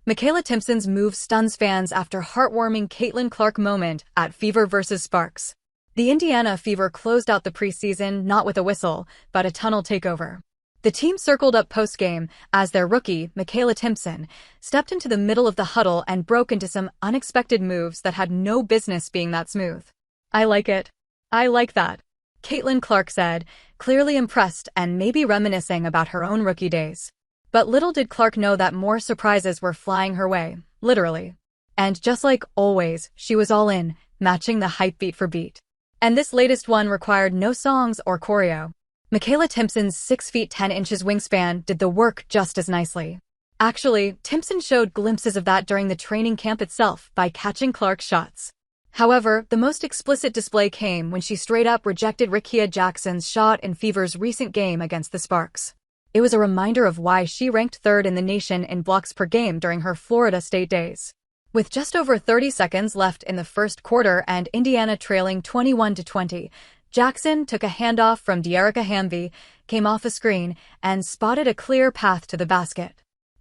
Makayla Timpson's move stuns fans after heartwarming Caitlin Clark moment at Fever vs. Sparks. The Indiana Fever closed out the preseason not with a whistle, but a tunnel takeover. The team circled up post-game as their rookie, Makayla Timpson, stepped into the middle of the huddle and broke into some unexpected moves that had no business being that smooth. "I like it. I like that," Caitlin Clark said, clearly impressed and maybe reminiscing about her own rookie days. But little did Clark know that more surprises were flying her way, literally. And just like always, she was all in, matching the hype beat for beat. And this latest one required no songs or choreo. Makayla Timpson's 6 feet 10 inches wingspan did the work just as nicely. Actually, Timpson showed glimpses of that during the training camp itself by catching Clark's shots. However, the most explicit display came when she straight-up rejected Rickea Jackson's shot in Fever's recent game against the Sparks. It was a reminder of why she ranked third in the nation in blocks per game during her Florida State days. With just over 30 seconds left in the first quarter and Indiana trailing 21-20, Jackson took a handoff from Dearica Hamby, came off a screen, and spotted a clear path to the basket.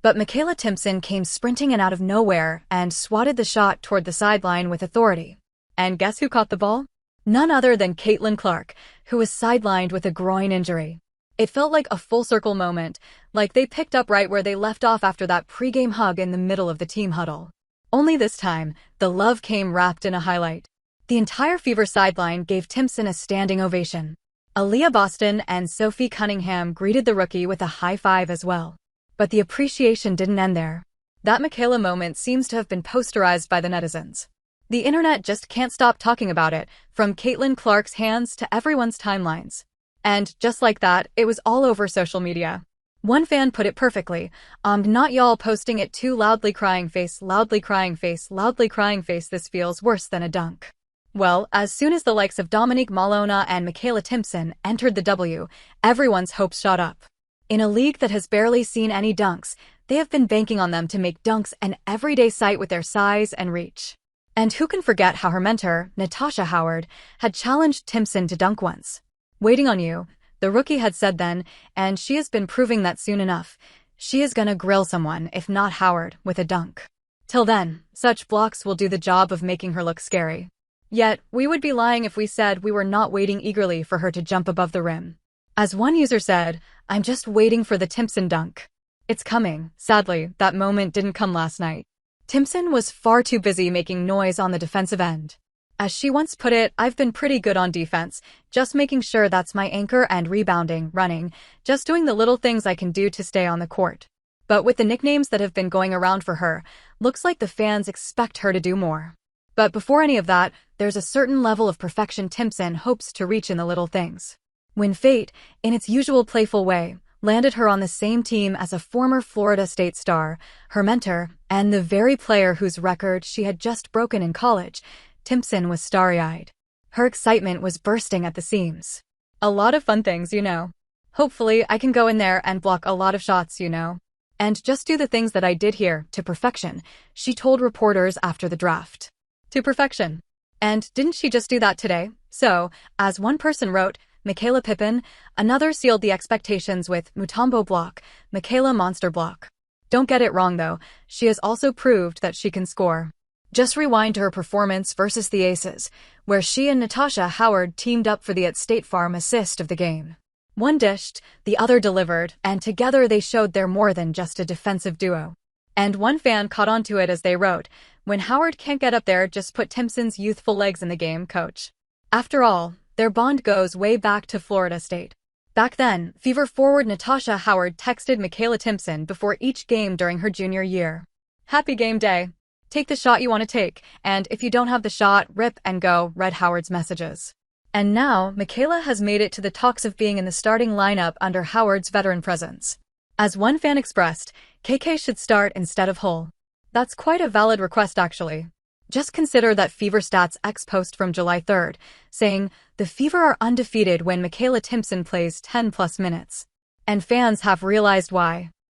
But Makayla Timpson came sprinting in out of nowhere and swatted the shot toward the sideline with authority. And guess who caught the ball? None other than Caitlin Clark, who was sidelined with a groin injury. It felt like a full-circle moment, like they picked up right where they left off after that pregame hug in the middle of the team huddle. Only this time, the love came wrapped in a highlight. The entire Fever sideline gave Timpson a standing ovation. Aaliyah Boston and Sophie Cunningham greeted the rookie with a high five as well. But the appreciation didn't end there. That Makayla moment seems to have been posterized by the netizens. The internet just can't stop talking about it, from Caitlin Clark's hands to everyone's timelines. And just like that, it was all over social media. One fan put it perfectly, not y'all posting it too loudly crying face, loudly crying face, loudly crying face, this feels worse than a dunk. Well, as soon as the likes of Dominique Malona and Makayla Timpson entered the W, everyone's hopes shot up. In a league that has barely seen any dunks, they have been banking on them to make dunks an everyday sight with their size and reach. And who can forget how her mentor, Natasha Howard, had challenged Timpson to dunk once. "Waiting on you," the rookie had said then, and she has been proving that soon enough. She is gonna grill someone, if not Howard, with a dunk. Till then, such blocks will do the job of making her look scary. Yet, we would be lying if we said we were not waiting eagerly for her to jump above the rim. As one user said, "I'm just waiting for the Timpson dunk." It's coming. Sadly, that moment didn't come last night. Timpson was far too busy making noise on the defensive end. As she once put it, "I've been pretty good on defense, just making sure that's my anchor and rebounding, running, just doing the little things I can do to stay on the court." But with the nicknames that have been going around for her, looks like the fans expect her to do more. But before any of that, there's a certain level of perfection Timpson hopes to reach in the little things. When fate, in its usual playful way, landed her on the same team as a former Florida State star, her mentor, and the very player whose record she had just broken in college, Timpson was starry-eyed. Her excitement was bursting at the seams. "A lot of fun things, you know. Hopefully, I can go in there and block a lot of shots, you know. And just do the things that I did here, to perfection," she told reporters after the draft. To perfection. And didn't she just do that today? So, as one person wrote, Makayla Pippin, another sealed the expectations with Mutombo block, Makayla monster block. Don't get it wrong though, she has also proved that she can score. Just rewind to her performance versus the Aces, where she and Natasha Howard teamed up for the at State Farm assist of the game. One dished, the other delivered, and together they showed they're more than just a defensive duo. And one fan caught on to it as they wrote, "When Howard can't get up there, just put Timpson's youthful legs in the game, coach." After all, their bond goes way back to Florida State. Back then, Fever forward Natasha Howard texted Makayla Timpson before each game during her junior year. "Happy game day. Take the shot you want to take, and if you don't have the shot, rip and go," read Howard's messages. And now, Makayla has made it to the talks of being in the starting lineup under Howard's veteran presence. As one fan expressed, KK should start instead of Hull. That's quite a valid request actually. Just consider that Fever Stats X post from July 3rd, saying, "The Fever are undefeated when Makayla Timpson plays 10+ minutes." And fans have realized why.